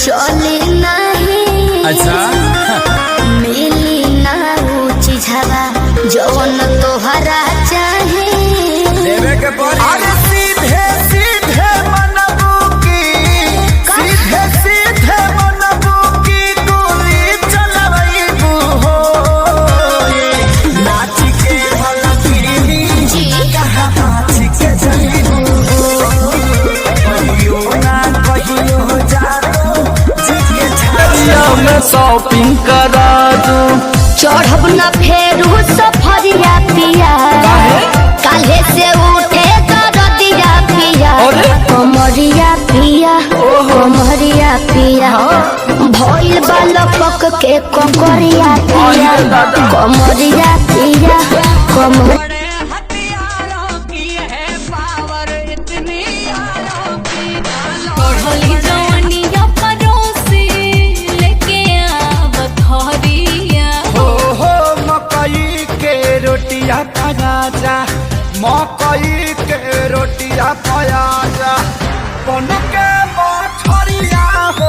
चले नहीं अच्छा मिली ना ऊंची झवा जौन तोहरा चाहे देवे के पड़ी। अरे सीधे सीधे मनबू की सीधे सीधे मनबू की गोली चलबू हो नाच के भलती जी कहाँ नाच के जईबू कहियो ना कहियो जादो जी के छाया में शॉपिंग करा दू चढ़ब न फेरू सफरिया पिया काले से उठे दरदिया पिया अरे? कमरिया पिया कमरिया पिया भइल बालक के ककरिया पिया अरे दादा। कमरिया पिया कमर बड़े हथियारों की है पावर इतनी यारों की बढ़ली जवानिया परोसी लेके आव थोरिया हो मकई के रोटियां खाया जा मकई के रोटियां खाया जा बन के मछरिया हो